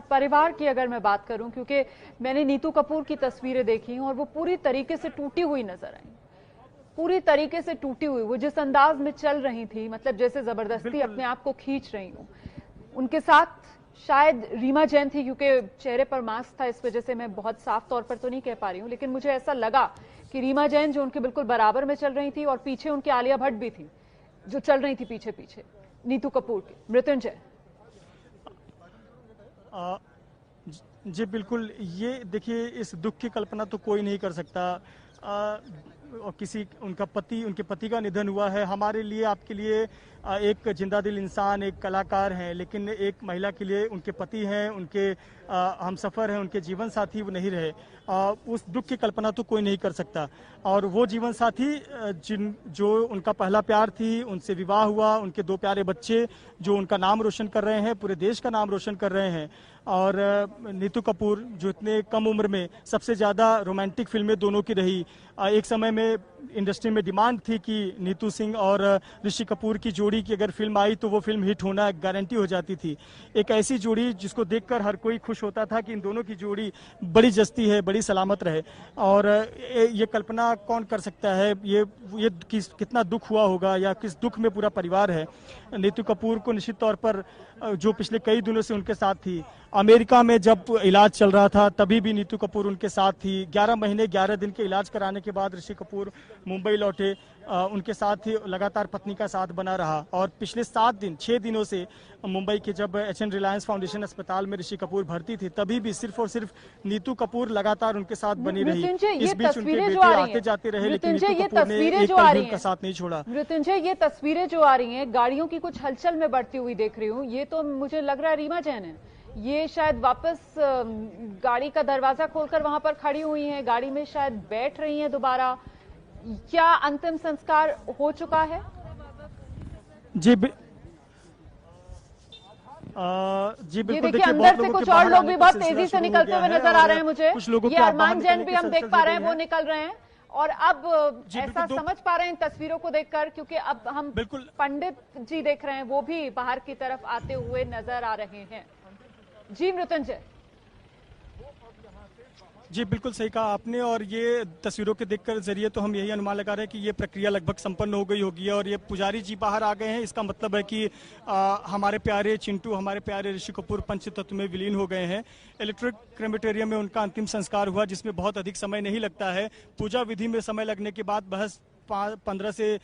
परिवार की अगर मैं बात करूं, क्योंकि मैंने नीतू कपूर की तस्वीरें देखी और वो पूरी तरीके से टूटी हुई नजर आई, पूरी तरीके से टूटी हुई। वो जिस अंदाज में चल रही थी, मतलब जैसे जबरदस्ती अपने आप को खींच रही हूं। उनके साथ शायद रीमा जैन थी, क्योंकि चेहरे पर मास्क था, इस वजह से मैं बहुत साफ तौर पर तो नहीं कह पा रही हूं, लेकिन मुझे ऐसा लगा कि रीमा जैन जो उनके बिल्कुल बराबर में चल रही थी, और पीछे उनके आलिया भट्ट भी थी जो चल रही थी पीछे पीछे नीतू कपूर की। मृत्युंजय जी बिल्कुल, ये देखिए, इस दुख की कल्पना तो कोई नहीं कर सकता। और उनके पति का निधन हुआ है। हमारे लिए, आपके लिए एक जिंदा दिल इंसान, एक कलाकार हैं, लेकिन एक महिला के लिए उनके पति हैं, उनके हमसफर हैं, उनके जीवन साथी वो नहीं रहे। उस दुख की कल्पना तो कोई नहीं कर सकता। और वो जीवन साथी जो उनका पहला प्यार थी, उनसे विवाह हुआ, उनके 2 प्यारे बच्चे जो उनका नाम रोशन कर रहे हैं, पूरे देश का नाम रोशन कर रहे हैं। और नीतू कपूर जो इतने कम उम्र में सबसे ज़्यादा रोमांटिक फिल्में दोनों की रही। एक समय में इंडस्ट्री में डिमांड थी कि नीतू सिंह और ऋषि कपूर की जोड़ी की अगर फिल्म आई तो वो फिल्म हिट होना गारंटी हो जाती थी। एक ऐसी जोड़ी जिसको देखकर हर कोई खुश होता था कि इन दोनों की जोड़ी बड़ी जस्ती है, बड़ी सलामत रहे। और ये कल्पना कौन कर सकता है, ये कितना दुख हुआ होगा, या किस दुख में पूरा परिवार है। नीतू कपूर को निश्चित तौर पर, जो पिछले कई दिनों से उनके साथ थी, अमेरिका में जब इलाज चल रहा था तभी भी नीतू कपूर उनके साथ थी। 11 महीने 11 दिन के इलाज कराने के बाद ऋषि कपूर मुंबई लौटे, उनके साथ ही लगातार पत्नी का साथ बना रहा। और पिछले 6 दिनों से मुंबई के जब एचएन रिलायंस फाउंडेशन अस्पताल में ऋषि कपूर भर्ती थी, तभी भी सिर्फ और सिर्फ नीतू कपूर लगातार उनके साथ बनी रही। इस बीच उनके बेटे आते जाते रहे, लेकिन नीतू कपूर ने एक पल भी उनका साथ नहीं छोड़ा। मृत्युंजय, ये तस्वीरें जो आ रही हैं, गाड़ियों की कुछ हलचल में बढ़ती हुई देख रही हूँ, ये तो मुझे लग रहा है रीमा जैन है। ये शायद वापस गाड़ी का दरवाजा खोलकर वहां पर खड़ी हुई हैं, गाड़ी में शायद बैठ रही हैं दोबारा। क्या अंतिम संस्कार हो चुका है? जी बिल्कुल। देखिए, अंदर से कुछ और लोग भी बहुत तेजी से निकलते हुए नजर आ रहे हैं मुझे। ये अरमान जैन भी हम देख पा रहे हैं, वो निकल रहे हैं। और अब ऐसा समझ पा रहे हैं इन तस्वीरों को देखकर, क्योंकि अब हम पंडित जी देख रहे हैं, वो भी बाहर की तरफ आते हुए नजर आ रहे हैं। जी मृत्युंजय। जी बिल्कुल सही कहा आपने। और ये तस्वीरों के देखकर जरिए तो हम यही अनुमान लगा रहे हैं कि ये प्रक्रिया लगभग संपन्न हो गई होगी और ये पुजारी जी बाहर आ गए हैं। इसका मतलब है कि हमारे प्यारे चिंटू, हमारे प्यारे ऋषि कपूर पंचतत्व में विलीन हो गए हैं। इलेक्ट्रिक क्रेमेटोरियम में उनका अंतिम संस्कार हुआ, जिसमें बहुत अधिक समय नहीं लगता है। पूजा विधि में समय लगने के बाद बहस 15 से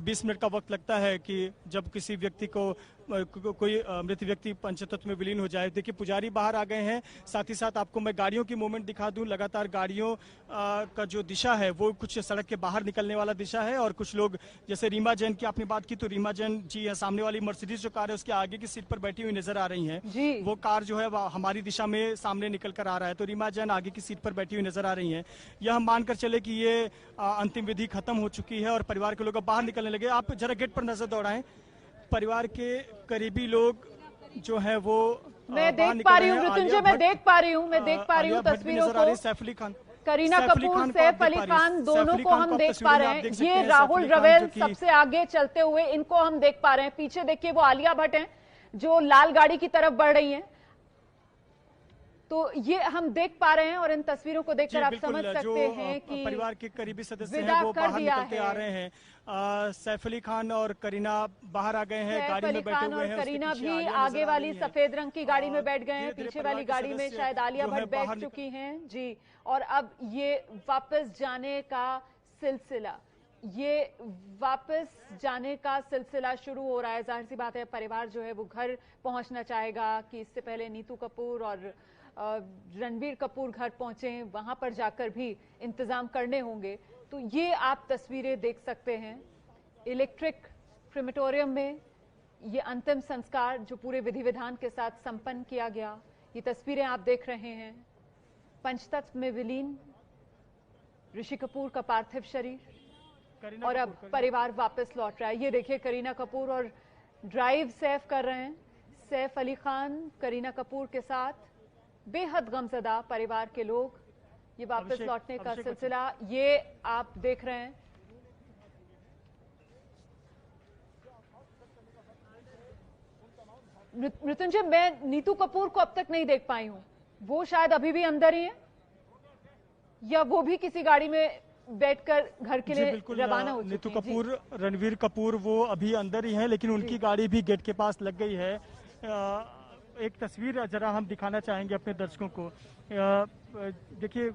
20 मिनट का वक्त लगता है कि जब किसी व्यक्ति को कोई मृत व्यक्ति पंचतत्व में विलीन हो जाए। देखिए, पुजारी बाहर आ गए हैं। साथ ही साथ आपको मैं गाड़ियों की मूवमेंट दिखा दूं। लगातार गाड़ियों का जो दिशा है वो कुछ सड़क के बाहर निकलने वाला दिशा है। और कुछ लोग, जैसे रीमा जैन की आपने बात की, तो रीमा जैन जी सामने वाली मर्सिडीज जो कार है उसके आगे की सीट पर बैठी हुई नजर आ रही हैं। वो कार जो है हमारी दिशा में सामने निकल कर आ रहा है, तो रीमा जैन आगे की सीट पर बैठी हुई नजर आ रही है। यह हम मानकर चले कि ये अंतिम विधि खत्म हो चुकी है और परिवार के लोग बाहर निकलने लगे। आप जरा गेट पर नजर दौड़ाएं। परिवार के करीबी लोग जो है वो मैं देख पा रही हूँ मृत्युंजय, मैं देख पा रही हूँ तस्वीरों को। सैफ अली खान, करीना कपूर, सैफ अली खान, दोनों को हम देख पा रहे हैं। ये राहुल रवेल सबसे आगे चलते हुए, इनको हम देख पा रहे हैं। पीछे देखिए वो आलिया भट्ट हैं जो लाल गाड़ी की तरफ बढ़ रही हैं। तो ये हम देख पा रहे हैं और इन तस्वीरों को देखकर आप समझ सकते हैं कि परिवार के करीबी सदस्य हैं वो बाहर निकलते आ रहे हैं। सैफ अली खान और करीना बाहर आ गए हैं, गाड़ी में बैठे हुए हैं। करीना भी आगे वाली सफेद रंग की गाड़ी में बैठ गए हैं। पीछे वाली गाड़ी में शायद आलिया भट्ट बैठ चुकी हैं जी। और अब ये वापस जाने का सिलसिला, शुरू हो रहा है। जाहिर सी बात है, परिवार जो है वो घर पहुंचना चाहेगा कि इससे पहले नीतू कपूर और रणबीर कपूर घर पहुंचे, वहां पर जाकर भी इंतजाम करने होंगे। तो ये आप तस्वीरें देख सकते हैं इलेक्ट्रिक क्रेमेटोरियम में, ये अंतिम संस्कार जो पूरे विधि विधान के साथ संपन्न किया गया। ये तस्वीरें आप देख रहे हैं, पंचतत्व में विलीन ऋषि कपूर का पार्थिव शरीर, और अब परिवार वापस लौट रहा है। ये देखिए करीना कपूर और ड्राइव सैफ कर रहे हैं। सैफ अली खान करीना कपूर के साथ, बेहद गमजदा परिवार के लोग। ये वापस लौटने का सिलसिला ये आप देख रहे हैं। मृत्युंजय, मैं नीतू कपूर को अब तक नहीं देख पाई हूँ, वो शायद अभी भी अंदर ही है या वो भी किसी गाड़ी में बैठकर घर के लिए रवाना हो चुकी हैं? नीतू कपूर, रणवीर कपूर वो अभी अंदर ही हैं, लेकिन उनकी गाड़ी भी गेट के पास लग गई है। एक तस्वीर जरा हम दिखाना चाहेंगे अपने दर्शकों को। देखिए,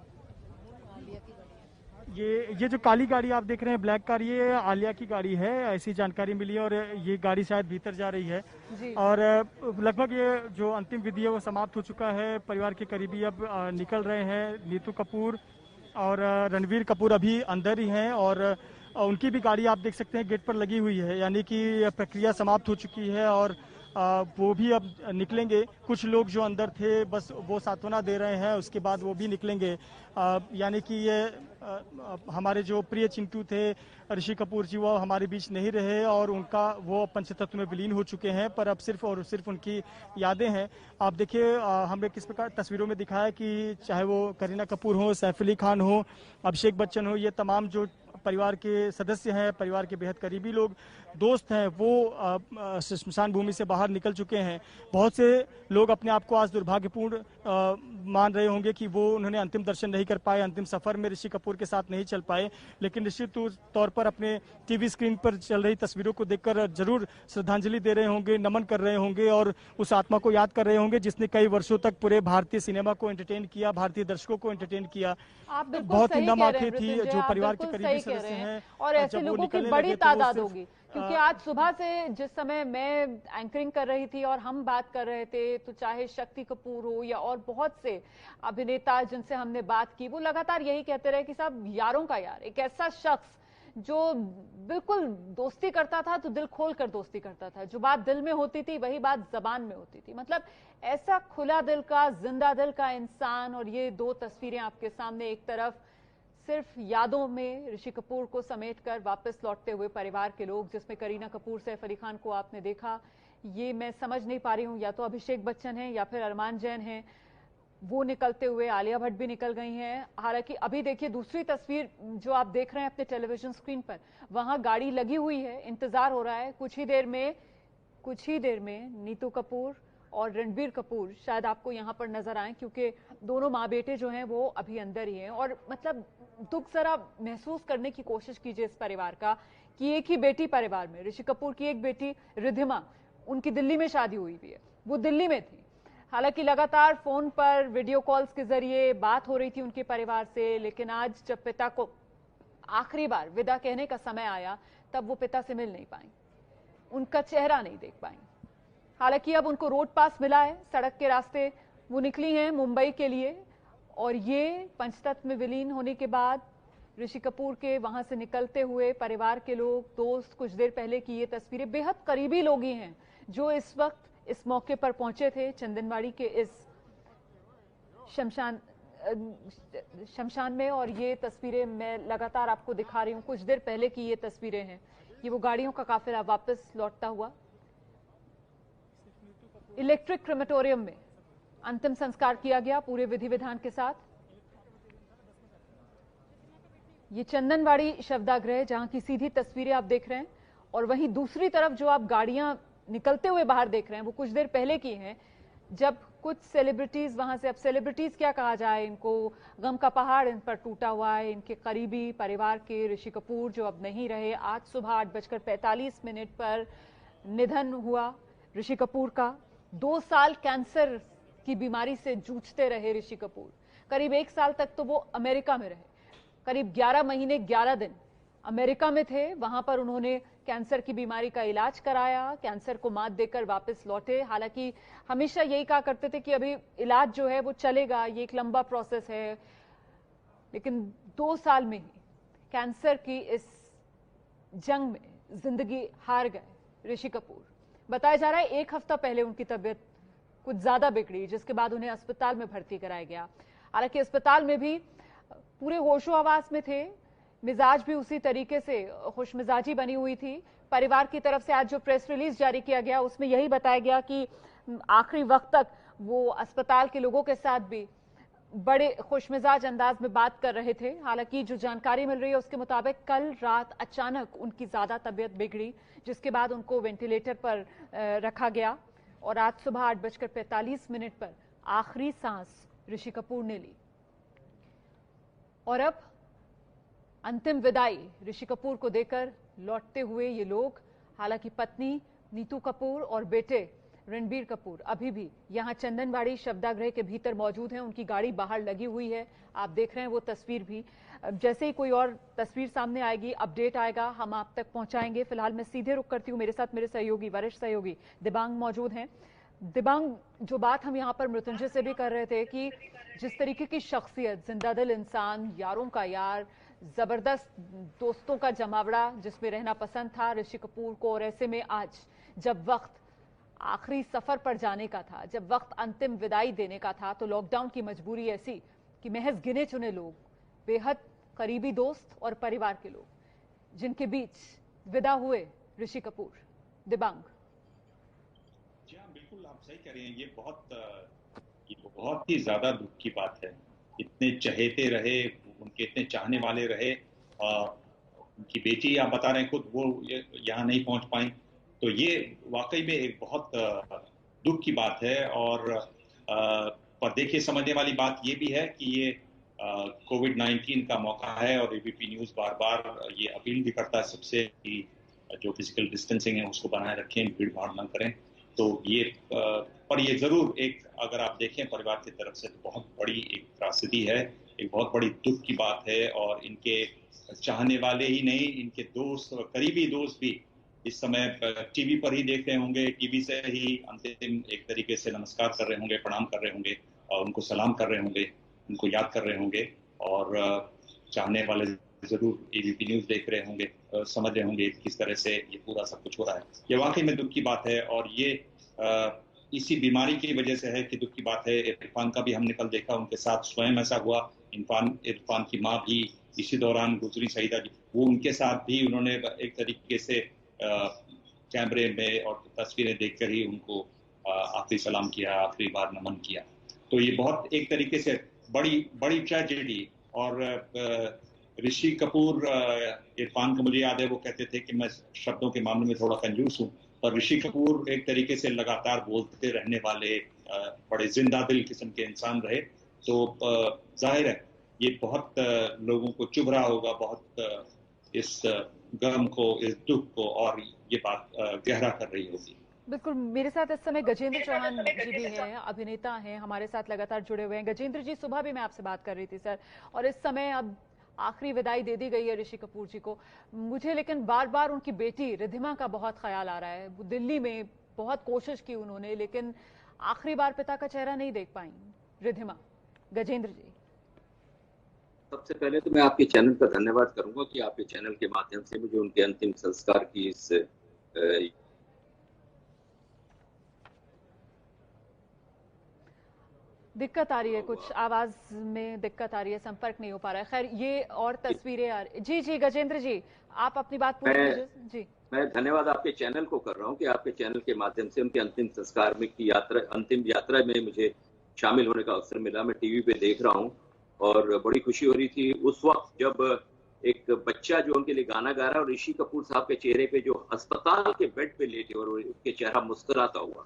ये जो काली गाड़ी आप देख रहे हैं, ब्लैक कार, ये आलिया की गाड़ी है, ऐसी जानकारी मिली है। और ये गाड़ी शायद भीतर जा रही है और लगभग ये जो अंतिम विधि है वो समाप्त हो चुका है। परिवार के करीबी अब निकल रहे हैं। नीतू कपूर और रणवीर कपूर अभी अंदर ही हैं और उनकी भी गाड़ी आप देख सकते हैं गेट पर लगी हुई है, यानी कि प्रक्रिया समाप्त हो चुकी है और वो भी अब निकलेंगे। कुछ लोग जो अंदर थे बस वो सांत्वना दे रहे हैं, उसके बाद वो भी निकलेंगे। यानी कि ये हमारे जो प्रिय चिंटू थे ऋषि कपूर जी, वो हमारे बीच नहीं रहे और उनका वो पंचतत्व में विलीन हो चुके हैं, पर अब सिर्फ और सिर्फ उनकी यादें हैं। आप देखिए, हमने किस प्रकार तस्वीरों में दिखाया कि चाहे वो करीना कपूर हो, सैफ अली खान हो, अभिषेक बच्चन हो, ये तमाम जो परिवार के सदस्य हैं, परिवार के बेहद करीबी लोग, दोस्त हैं, वो शमशान भूमि से बाहर निकल चुके हैं। बहुत से लोग अपने आप को आज दुर्भाग्यपूर्ण मान रहे होंगे कि वो उन्होंने अंतिम दर्शन नहीं कर पाए, अंतिम सफर में ऋषि कपूर के साथ नहीं चल पाए, लेकिन निश्चित तौर पर अपने टीवी स्क्रीन पर चल रही तस्वीरों को देखकर जरूर श्रद्धांजलि दे रहे होंगे, नमन कर रहे होंगे और उस आत्मा को याद कर रहे होंगे जिसने कई वर्षों तक पूरे भारतीय सिनेमा को एंटरटेन किया, भारतीय दर्शकों को एंटरटेन किया। बहुत ही नम आंखें थी जो परिवार के करीबी सदस्य हैं और ऐसे लोगों की बड़ी तादाद होगी, क्योंकि आज सुबह से जिस समय मैं एंकरिंग कर रही थी और हम बात कर रहे थे, तो चाहे शक्ति कपूर हो या और बहुत से अभिनेता जिनसे हमने बात की, वो लगातार यही कहते रहे कि साहब यारों का यार, एक ऐसा शख्स जो बिल्कुल दोस्ती करता था तो दिल खोल कर दोस्ती करता था, जो बात दिल में होती थी वही बात जबान में होती थी। मतलब ऐसा खुला दिल का, जिंदा दिल का इंसान। और ये दो तस्वीरें आपके सामने, एक तरफ सिर्फ यादों में ऋषि कपूर को समेटकर वापस लौटते हुए परिवार के लोग, जिसमें करीना कपूर, सैफ अली खान को आपने देखा। ये मैं समझ नहीं पा रही हूं, या तो अभिषेक बच्चन है या फिर अरमान जैन है, वो निकलते हुए, आलिया भट्ट भी निकल गई हैं। हालांकि अभी देखिए दूसरी तस्वीर जो आप देख रहे हैं अपने टेलीविजन स्क्रीन पर, वहां गाड़ी लगी हुई है, इंतजार हो रहा है। कुछ ही देर में नीतू कपूर और रणबीर कपूर शायद आपको यहां पर नजर आए, क्योंकि दोनों माँ बेटे जो हैं वो अभी अंदर ही हैं। और मतलब दुख जरा महसूस करने की कोशिश कीजिए इस परिवार का कि एक ही बेटी परिवार में, ऋषि कपूर की एक बेटी रिद्धिमा, उनकी दिल्ली में शादी हुई भी है, वो दिल्ली में थी। हालांकि लगातार फोन पर वीडियो कॉल्स के जरिए बात हो रही थी उनके परिवार से, लेकिन आज जब पिता को आखिरी बार विदा कहने का समय आया तब वो पिता से मिल नहीं पाई, उनका चेहरा नहीं देख पाई। हालांकि अब उनको रोड पास मिला है, सड़क के रास्ते वो निकली हैं मुंबई के लिए। और ये पंचतत्व में विलीन होने के बाद ऋषि कपूर के वहां से निकलते हुए परिवार के लोग, दोस्त, कुछ देर पहले की ये तस्वीरें, बेहद करीबी लोग ही हैं जो इस वक्त इस मौके पर पहुंचे थे चंदनवाड़ी के इस शमशान में। और ये तस्वीरें मैं लगातार आपको दिखा रही हूं, कुछ देर पहले की ये तस्वीरें हैं। ये वो गाड़ियों का काफिला वापस लौटता हुआ। इलेक्ट्रिक क्रेमेटोरियम में अंतिम संस्कार किया गया पूरे विधि विधान के साथ। ये चंदनवाड़ी शवदागृह जहां की सीधी तस्वीरें आप देख रहे हैं, और वहीं दूसरी तरफ जो आप गाड़ियां निकलते हुए बाहर देख रहे हैं वो कुछ देर पहले की हैं, जब कुछ सेलिब्रिटीज वहां से, अब सेलिब्रिटीज क्या कहा जाए इनको, गम का पहाड़ इन पर टूटा हुआ है। इनके करीबी परिवार के ऋषि कपूर जो अब नहीं रहे, आज सुबह 8:45 पर निधन हुआ ऋषि कपूर का। 2 साल कैंसर की बीमारी से जूझते रहे ऋषि कपूर। करीब 1 साल तक तो वो अमेरिका में रहे, करीब 11 महीने 11 दिन अमेरिका में थे। वहां पर उन्होंने कैंसर की बीमारी का इलाज कराया, कैंसर को मात देकर वापस लौटे। हालांकि हमेशा यही कहा करते थे कि अभी इलाज जो है वो चलेगा, ये एक लंबा प्रोसेस है, लेकिन 2 साल में ही कैंसर की इस जंग में जिंदगी हार गए ऋषि कपूर। बताया जा रहा है 1 हफ्ता पहले उनकी तबीयत कुछ ज्यादा बिगड़ी, जिसके बाद उन्हें अस्पताल में भर्ती कराया गया। हालांकि अस्पताल में भी पूरे होशो हवास में थे, मिजाज भी उसी तरीके से खुशमिजाजी बनी हुई थी। परिवार की तरफ से आज जो प्रेस रिलीज जारी किया गया उसमें यही बताया गया कि आखिरी वक्त तक वो अस्पताल के लोगों के साथ भी बड़े खुशमिजाज अंदाज में बात कर रहे थे। हालांकि जो जानकारी मिल रही है उसके मुताबिक कल रात अचानक उनकी ज्यादा तबीयत बिगड़ी, जिसके बाद उनको वेंटिलेटर पर रखा गया। और आज सुबह 8:45 पर आखिरी सांस ऋषि कपूर ने ली। और अब अंतिम विदाई ऋषि कपूर को देकर लौटते हुए ये लोग, हालांकि पत्नी नीतू कपूर और बेटे रणबीर कपूर अभी भी यहां चंदनबाड़ी शवदागृह के भीतर मौजूद हैं। उनकी गाड़ी बाहर लगी हुई है, आप देख रहे हैं वो तस्वीर भी। जैसे ही कोई और तस्वीर सामने आएगी, अपडेट आएगा, हम आप तक पहुंचाएंगे। फिलहाल मैं सीधे रुक करती हूँ, मेरे साथ मेरे सहयोगी, वरिष्ठ सहयोगी दिबांग मौजूद हैं। दिबांग, जो बात हम यहाँ पर मृत्युंजय से भी कर रहे थे कि जिस तरीके की शख्सियत, जिंदादिल इंसान, यारों का यार, जबरदस्त दोस्तों का जमावड़ा जिसमें रहना पसंद था ऋषि कपूर को, और ऐसे में आज जब वक्त आखिरी सफर पर जाने का था, जब वक्त अंतिम विदाई देने का था, तो लॉकडाउन की मजबूरी ऐसी कि महज गिने चुने लोग, बेहद करीबी दोस्त और परिवार के लोग, जिनके बीच विदा हुए ऋषि कपूर। दिबांग। जी हाँ, बिल्कुल आप सही कह रहे हैं। ये बहुत ही ज्यादा दुख की बात है। इतने चहेते रहे, उनके इतने चाहने वाले रहे। उनकी बेटी, आप बता रहे हैं खुद, वो यहाँ नहीं पहुंच पाई। तो ये वाकई में एक बहुत दुख की बात है। और पर देखिए, समझने वाली बात ये भी है कि ये कोविड-19 का मौका है और एबीपी न्यूज बार बार ये अपील भी करता है सबसे कि जो फिजिकल डिस्टेंसिंग है उसको बनाए रखें, भीड़ भाड़ न करें। तो ये पर ये जरूर एक, अगर आप देखें परिवार की तरफ से, तो बहुत बड़ी एक त्रासदी है, एक बहुत बड़ी दुख की बात है। और इनके चाहने वाले ही नहीं, इनके दोस्त और करीबी दोस्त भी इस समय टीवी पर ही देख रहे होंगे, टीवी से ही अंतिम एक तरीके से नमस्कार कर रहे होंगे, प्रणाम कर रहे होंगे, और उनको सलाम कर रहे होंगे, उनको याद कर रहे होंगे। और चाहने वाले जरूर एबीपी न्यूज देख रहे होंगे, समझ रहे होंगे किस तरह से ये पूरा सब कुछ हो रहा है। ये वाकई में दुख की बात है। और ये इसी बीमारी की वजह से है कि दुख की बात है। इरफान का भी हमने कल देखा, उनके साथ स्वयं ऐसा हुआ। इरफान की माँ भी इसी दौरान गुजरी, सईदा जी, वो उनके साथ भी उन्होंने एक तरीके से कैमरे में और तस्वीरें देखकर ही उनको आखिरी सलाम किया, आखिरी बार नमन किया। तो ये बहुत एक तरीके से बड़ी ट्रेजेडी। और ऋषि कपूर, इरफान का मुझे याद है, वो कहते थे कि मैं शब्दों के मामले में थोड़ा कंजूस हूँ, पर ऋषि कपूर एक तरीके से लगातार बोलते रहने वाले बड़े जिंदा दिल किस्म के इंसान रहे। तो जाहिर है ये बहुत लोगों को चुभ रहा होगा, बहुत इस गम को, इस दुख को, और ये बात गहरा कर रही होगी। बिल्कुल, मेरे साथ इस समय गजेंद्र चौहान जी भी हैं, अभिनेता हैं, हमारे साथ लगातार जुड़े हुए हैं। गजेंद्र जी, सुबह भी मैं आपसे बात कर रही थी सर, और इस समय अब आखिरी विदाई दे दी गई है ऋषि कपूर जी को। मुझे लेकिन बार बार उनकी बेटी रिद्धिमा का बहुत ख्याल आ रहा है। दिल्ली में बहुत कोशिश की उन्होंने, लेकिन आखिरी बार पिता का चेहरा नहीं देख पाई रिद्धिमा। गजेंद्र जी, सबसे पहले तो मैं आपके चैनल का धन्यवाद करूंगा कि आपके चैनल के माध्यम से मुझे उनके अंतिम संस्कार की इस दिक्कत आ रही है, कुछ आवाज में दिक्कत आ रही है, संपर्क नहीं हो पा रहा है। खैर, ये और तस्वीरें आ रही। जी गजेंद्र जी, आप अपनी बात पूरी कीजिए। जी, मैं धन्यवाद आपके चैनल को कर रहा हूं कि आपके चैनल के माध्यम से उनके अंतिम संस्कार में की अंतिम यात्रा में मुझे शामिल होने का अवसर मिला। मैं टीवी पे देख रहा हूं और बड़ी खुशी हो रही थी उस वक्त जब एक बच्चा जो उनके लिए गाना गा रहा है और ऋषि कपूर साहब के चेहरे पे जो अस्पताल के बेड पे लेटे और उसके चेहरा मुस्कुराता हुआ,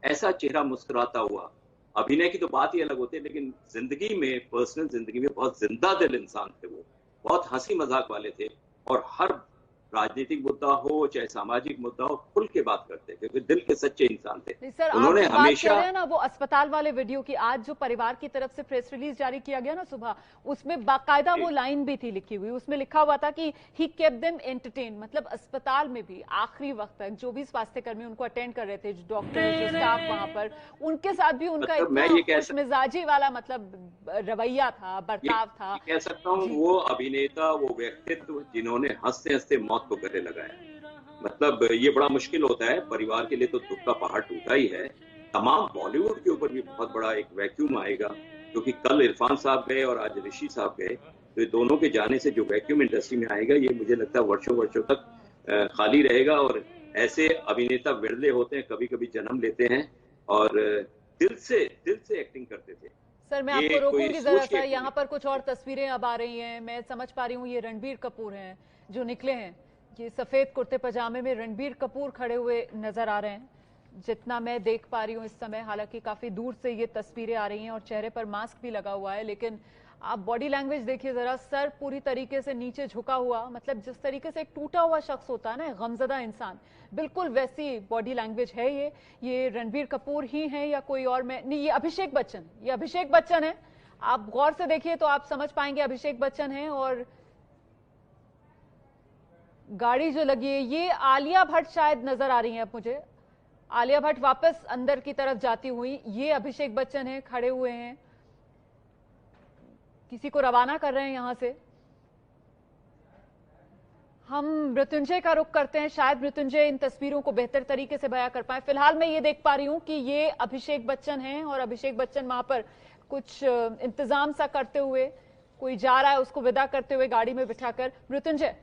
ऐसा चेहरा मुस्कुराता हुआ। अभिनय की तो बात ही अलग होती है, लेकिन जिंदगी में, पर्सनल जिंदगी में बहुत जिंदा दिल इंसान थे वो, बहुत हंसी मजाक वाले थे, और हर राजनीतिक मुद्दा हो चाहे सामाजिक मुद्दा हो खुल के बात करते थे, क्योंकि दिल के सच्चे इंसान थे। सर, उन्होंने आप हमेशा बात कर रहे हैं ना वो अस्पताल वाले वीडियो की, आज जो परिवार की तरफ से प्रेस रिलीज जारी किया गया ना सुबह, उसमें बाकायदा वो लाइन भी थी लिखी हुई, उसमें लिखा हुआ था कि ही केप्ट देम एंटरटेन, मतलब अस्पताल में भी आखिरी वक्त तक जो भी स्वास्थ्य कर्मी उनको अटेंड कर रहे थे, जो डॉक्टर, जो स्टाफ वहां पर, उनके साथ भी उनका इतना खुशमिजाजी वाला मतलब रवैया था, बर्ताव था। कह सकता हूँ वो अभिनेता, वो व्यक्तित्व जिन्होंने हंसते हंसते मौत को गले लगाया। मतलब ये बड़ा मुश्किल होता है, परिवार के लिए तो दुख का पहाड़ टूटा ही है, तमाम बॉलीवुड के ऊपर भी बहुत बड़ा एक वैक्यूम आएगा, क्योंकि कल इरफान साहब गए और आज ऋषि साहब गए, तो ये दोनों के जाने से जो वैक्यूम इंडस्ट्री में आएगा, ये मुझे लगता है वर्षों वर्षों तक खाली रहेगा। और ऐसे अभिनेता विरले होते हैं, कभी कभी जन्म लेते हैं और दिल से एक्टिंग करते थे। सर, मैं आपको रोकूंगी जरा सा, यहाँ पर कुछ और तस्वीरें अब आ रही हैं, मैं समझ पा रही हूँ ये रणबीर कपूर हैं जो निकले हैं, ये सफेद कुर्ते पजामे में रणबीर कपूर खड़े हुए नजर आ रहे हैं। जितना मैं देख पा रही हूँ इस समय, हालांकि काफी दूर से ये तस्वीरें आ रही हैं और चेहरे पर मास्क भी लगा हुआ है, लेकिन आप बॉडी लैंग्वेज देखिए जरा, सर पूरी तरीके से नीचे झुका हुआ, मतलब जिस तरीके से एक टूटा हुआ शख्स होता है ना, गमजदा इंसान, बिल्कुल वैसी बॉडी लैंग्वेज है ये रणबीर कपूर ही है या कोई और? मैं नहीं, ये अभिषेक बच्चन है। आप गौर से देखिए तो आप समझ पाएंगे अभिषेक बच्चन है। और गाड़ी जो लगी है ये आलिया भट्ट शायद नजर आ रही है अब मुझे, आलिया भट्ट वापस अंदर की तरफ जाती हुई। ये अभिषेक बच्चन है, खड़े हुए हैं, किसी को रवाना कर रहे हैं यहां से। हम मृत्युंजय का रुख करते हैं, शायद मृत्युंजय इन तस्वीरों को बेहतर तरीके से बयां कर पाए। फिलहाल मैं ये देख पा रही हूं कि ये अभिषेक बच्चन हैं और अभिषेक बच्चन वहां पर कुछ इंतजाम सा करते हुए, कोई जा रहा है उसको विदा करते हुए गाड़ी में बिठाकर। मृत्युंजय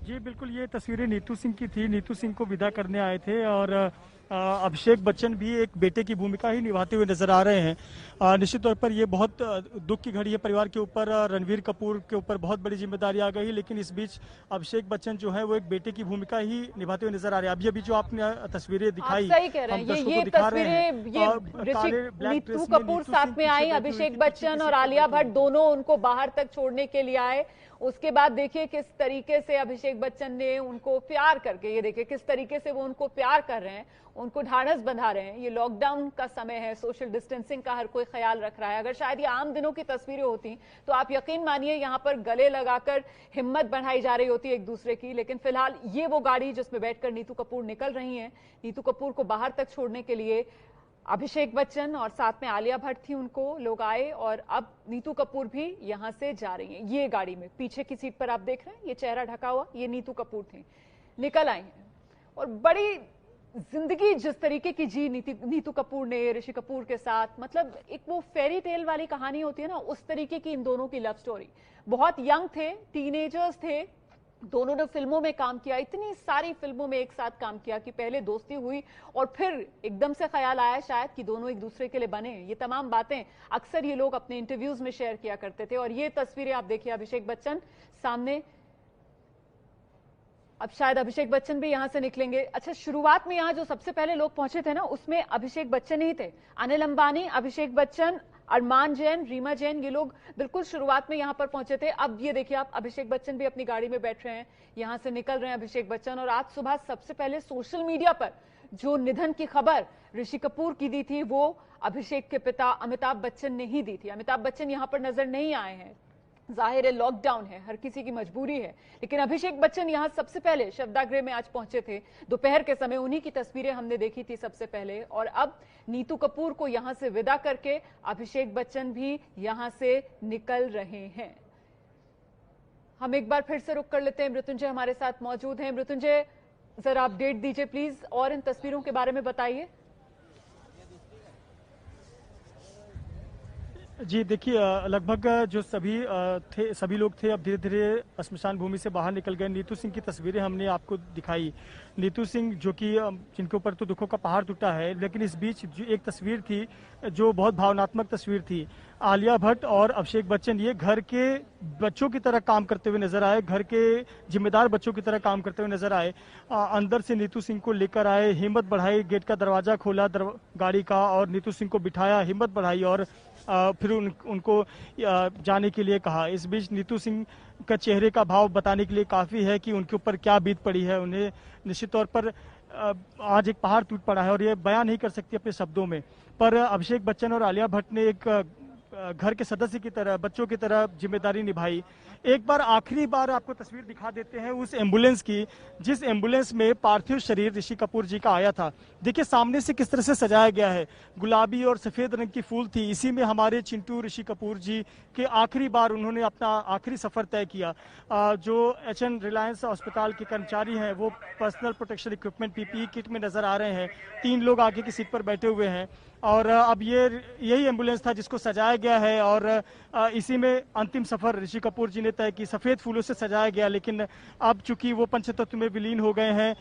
जी बिल्कुल, ये तस्वीरें नीतू सिंह की थी। नीतू सिंह को विदा करने आए थे और अभिषेक बच्चन भी एक बेटे की भूमिका ही निभाते हुए नजर आ रहे हैं। निश्चित तौर पर ये बहुत दुख की घड़ी है परिवार के ऊपर, रणबीर कपूर के ऊपर बहुत बड़ी जिम्मेदारी आ गई, लेकिन इस बीच अभिषेक बच्चन जो है वो एक बेटे की भूमिका ही निभाते हुए नजर आ रहे हैं। अभी जो आपने तस्वीरें दिखाई, सही कह रहे हैं, ये तस्वीरें नीतू कपूर साथ में आई, अभिषेक बच्चन और आलिया भट्ट दोनों उनको बाहर तक छोड़ने के लिए आए। उसके बाद देखिए किस तरीके से अभिषेक बच्चन ने उनको प्यार करके, ये देखिए किस तरीके से वो उनको प्यार कर रहे हैं, उनको ढाढ़स बंधा रहे हैं। ये लॉकडाउन का समय है, सोशल डिस्टेंसिंग का हर कोई ख्याल रख रहा है। अगर शायद ये आम दिनों की तस्वीरें होती तो आप यकीन मानिए यहाँ पर गले लगाकर हिम्मत बढ़ाई जा रही होती एक दूसरे की। लेकिन फिलहाल ये वो गाड़ी जिसमें बैठकर नीतू कपूर निकल रही हैं, नीतू कपूर को बाहर तक छोड़ने के लिए अभिषेक बच्चन और साथ में आलिया भट्ट थी, उनको लोग आए और अब नीतू कपूर भी यहां से जा रही हैं। ये गाड़ी में पीछे की सीट पर आप देख रहे हैं, ये चेहरा ढका हुआ, ये नीतू कपूर थी, निकल आई हैं। और बड़ी जिंदगी जिस तरीके की जी नीतू कपूर ने ऋषि कपूर के साथ, मतलब एक वो फेरी टेल वाली कहानी होती है ना, उस तरीके की इन दोनों की लव स्टोरी। बहुत यंग थे, टीनेजर्स थे, दोनों ने फिल्मों में काम किया, इतनी सारी फिल्मों में एक साथ काम किया कि पहले दोस्ती हुई और फिर एकदम से ख्याल आया शायद कि दोनों एक दूसरे के लिए बने। ये तमाम बातें अक्सर ये लोग अपने इंटरव्यूज में शेयर किया करते थे। और ये तस्वीरें आप देखिए, अभिषेक बच्चन सामने, अब शायद अभिषेक बच्चन भी यहां से निकलेंगे। अच्छा, शुरुआत में यहां जो सबसे पहले लोग पहुंचे थे ना, उसमें अभिषेक बच्चन ही थे, अनिल अंबानी, अभिषेक बच्चन, अरमान जैन, रीमा जैन, ये लोग बिल्कुल शुरुआत में यहां पर पहुंचे थे। अब ये देखिए आप, अभिषेक बच्चन भी अपनी गाड़ी में बैठ रहे हैं, यहां से निकल रहे हैं अभिषेक बच्चन। और आज सुबह सबसे पहले सोशल मीडिया पर जो निधन की खबर ऋषि कपूर की दी थी, वो अभिषेक के पिता अमिताभ बच्चन ने ही दी थी। अमिताभ बच्चन यहां पर नजर नहीं आए हैं, जाहिर है लॉकडाउन है, हर किसी की मजबूरी है, लेकिन अभिषेक बच्चन यहां सबसे पहले शवदाह में आज पहुंचे थे दोपहर के समय। उन्हीं की तस्वीरें हमने देखी थी सबसे पहले। और अब नीतू कपूर को यहां से विदा करके अभिषेक बच्चन भी यहां से निकल रहे हैं। हम एक बार फिर से रुक कर लेते हैं, मृत्युंजय हमारे साथ मौजूद हैं। मृत्युंजय, जरा अपडेट दीजिए प्लीज और इन तस्वीरों के बारे में बताइए। जी देखिए, लगभग जो सभी लोग थे अब धीरे धीरे स्मशान भूमि से बाहर निकल गए। नीतू सिंह की तस्वीरें हमने आपको दिखाई, नीतू सिंह जो कि जिनके ऊपर तो दुखों का पहाड़ टूटा है, लेकिन इस बीच जो एक तस्वीर थी जो बहुत भावनात्मक तस्वीर थी, आलिया भट्ट और अभिषेक बच्चन ये घर के बच्चों की तरह काम करते हुए नजर आए, घर के जिम्मेदार बच्चों की तरह काम करते हुए नजर आए। अंदर से नीतू सिंह को लेकर आए, हिम्मत बढ़ाई, गेट का दरवाजा खोला गाड़ी का और नीतू सिंह को बिठाया, हिम्मत बढ़ाई और फिर उनको जाने के लिए कहा। इस बीच नीतू सिंह का चेहरे का भाव बताने के लिए काफी है कि उनके ऊपर क्या बीत पड़ी है। उन्हें निश्चित तौर पर आज एक पहाड़ टूट पड़ा है और ये बयान नहीं कर सकती अपने शब्दों में। पर अभिषेक बच्चन और आलिया भट्ट ने एक घर के सदस्य की तरह, बच्चों की तरह जिम्मेदारी निभाई। एक बार आखिरी बार आपको तस्वीर दिखा देते हैं उस एम्बुलेंस की, जिस एम्बुलेंस में पार्थिव शरीर ऋषि कपूर जी का आया था। देखिए सामने से किस तरह से सजाया गया है, गुलाबी और सफेद रंग की फूल थी। इसी में हमारे चिंटू ऋषि कपूर जी के आखिरी बार उन्होंने अपना आखिरी सफर तय किया। जो HN रिलायंस अस्पताल के कर्मचारी हैं वो personal protection equipment PPE kit में नजर आ रहे हैं। 3 लोग आगे की सीट पर बैठे हुए हैं और अब यही एम्बुलेंस था जिसको सजाया गया गया है और इसी में अंतिम सफर ऋषि कपूर जी ने तय की। सफेद फूलों से सजाया गया, लेकिन अब चूंकि वो पंचतत्व में विलीन हो गए हैं,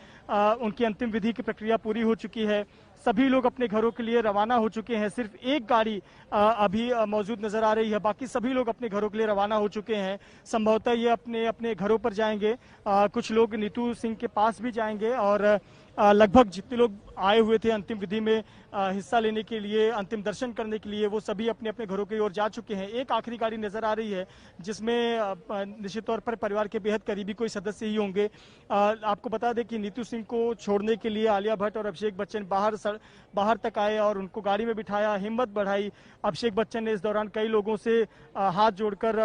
उनकी अंतिम विधि की प्रक्रिया पूरी हो चुकी है, सभी लोग अपने घरों के लिए रवाना हो चुके हैं। सिर्फ एक गाड़ी अभी मौजूद नजर आ रही है, बाकी सभी लोग अपने घरों के लिए रवाना हो चुके हैं। संभवतः ये अपने अपने घरों पर जाएंगे, कुछ लोग नीतू सिंह के पास भी जाएंगे और लगभग जितने लोग आए हुए थे अंतिम विधि में हिस्सा लेने के लिए, अंतिम दर्शन करने के लिए, वो सभी अपने अपने घरों की ओर जा चुके हैं। एक आखिरी गाड़ी नजर आ रही है जिसमें निश्चित तौर पर परिवार के बेहद करीबी कोई सदस्य ही होंगे। आपको बता दें कि नीतू सिंह को छोड़ने के लिए आलिया भट्ट और अभिषेक बच्चन बाहर तक आए और उनको गाड़ी में बिठाया, हिम्मत बढ़ाई। अभिषेक बच्चन ने इस दौरान कई लोगों से हाथ जोड़कर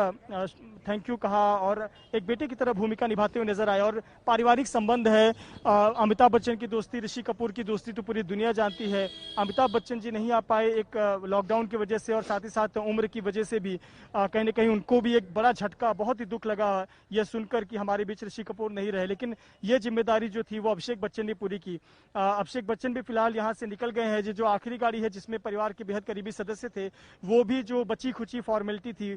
थैंक यू कहा और एक बेटे की तरह भूमिका निभाते हुए नजर आए। और पारिवारिक संबंध है, अमिताभ बच्चन की दोस्ती, ऋषि कपूर की दोस्ती तो पूरी दुनिया जानती है। अमिताभ बच्चन जी नहीं आ पाए एक लॉकडाउन की वजह से और साथ ही साथ उम्र की वजह से भी कहीं ना कहीं उनको भी एक बड़ा झटका, बहुत ही दुख लगा यह सुनकर कि हमारे बीच ऋषि कपूर नहीं रहे। लेकिन ये जिम्मेदारी जो थी वो अभिषेक बच्चन ने पूरी की। अभिषेक बच्चन भी फिलहाल यहाँ से निकल गए हैं। जो आखिरी गाड़ी है जिसमें परिवार के बेहद करीबी सदस्य थे, वो भी जो बची खुची फॉर्मेलिटी थी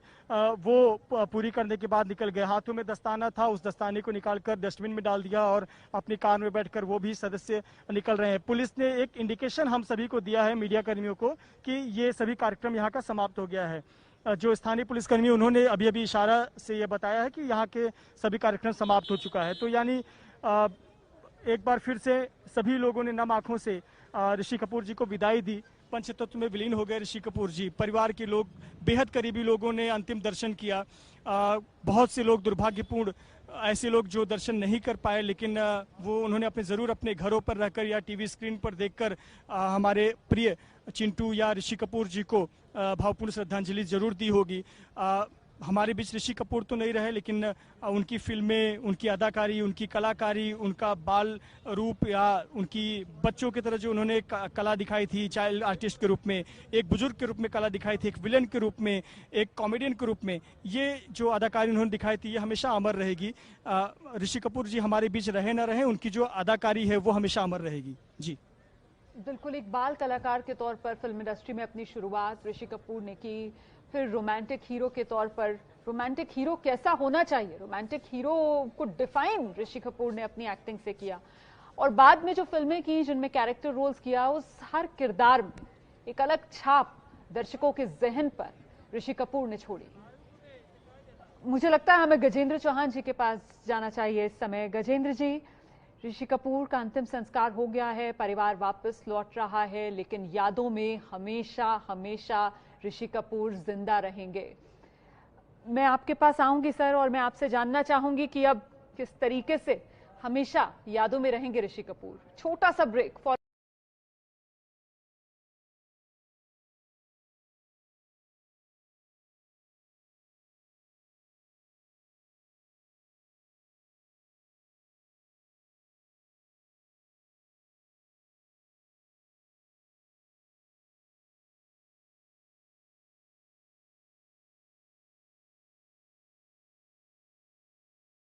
वो पूरी करने के बाद निकल गए। हाथों में दस्ताना था, उस दस्ताने को निकालकर डस्टबिन में डाल दिया और अपनी कार में बैठकर वो भी सदस्य निकल रहे हैं। पुलिस ने एक इंडिकेशन हम सभी को दिया है, मीडिया कर्मियों को, कि ये सभी कार्यक्रम यहाँ का समाप्त हो गया है। जो स्थानीय पुलिसकर्मी उन्होंने अभी अभी इशारा से ये बताया है कि यहाँ के सभी कार्यक्रम समाप्त हो चुका है। तो यानी एक बार फिर से सभी लोगों ने नम आंखों से ऋषि कपूर जी को विदाई दी। पंचतत्व में विलीन हो गए ऋषि कपूर जी। परिवार के लोग, बेहद करीबी लोगों ने अंतिम दर्शन किया। बहुत से लोग दुर्भाग्यपूर्ण ऐसे लोग जो दर्शन नहीं कर पाए, लेकिन वो उन्होंने ज़रूर अपने घरों पर रहकर या टीवी स्क्रीन पर देखकर हमारे प्रिय चिंटू या ऋषि कपूर जी को भावपूर्ण श्रद्धांजलि जरूर दी होगी। हमारे बीच ऋषि कपूर तो नहीं रहे, लेकिन उनकी फिल्में, उनकी अदाकारी, उनकी कलाकारी, उनका बाल रूप या उनकी बच्चों की तरह जो उन्होंने कला दिखाई थी, चाइल्ड आर्टिस्ट के रूप में, एक बुजुर्ग के रूप में कला दिखाई थी, एक विलेन के रूप में, एक कॉमेडियन के रूप में, ये जो अदाकारी उन्होंने दिखाई थी ये हमेशा अमर रहेगी। ऋषि कपूर जी हमारे बीच रहे ना रहे, उनकी जो अदाकारी है वो हमेशा अमर रहेगी। जी बिल्कुल, एक बाल कलाकार के तौर पर फिल्म इंडस्ट्री में अपनी शुरुआत ऋषि कपूर ने की, फिर रोमांटिक हीरो के तौर पर, रोमांटिक हीरो कैसा होना चाहिए, रोमांटिक हीरो को डिफाइन ऋषि कपूर ने अपनी एक्टिंग से किया। और बाद में जो फिल्में की जिनमें कैरेक्टर रोल्स किया, उस हर किरदार में एक अलग छाप दर्शकों के जहन पर ऋषि कपूर ने छोड़ी। मुझे लगता है हमें गजेंद्र चौहान जी के पास जाना चाहिए इस समय। गजेंद्र जी, ऋषि कपूर का अंतिम संस्कार हो गया है, परिवार वापस लौट रहा है, लेकिन यादों में हमेशा हमेशा ऋषि कपूर जिंदा रहेंगे। मैं आपके पास आऊंगी सर, और मैं आपसे जानना चाहूंगी कि अब किस तरीके से हमेशा यादों में रहेंगे ऋषि कपूर। छोटा सा ब्रेक फॉर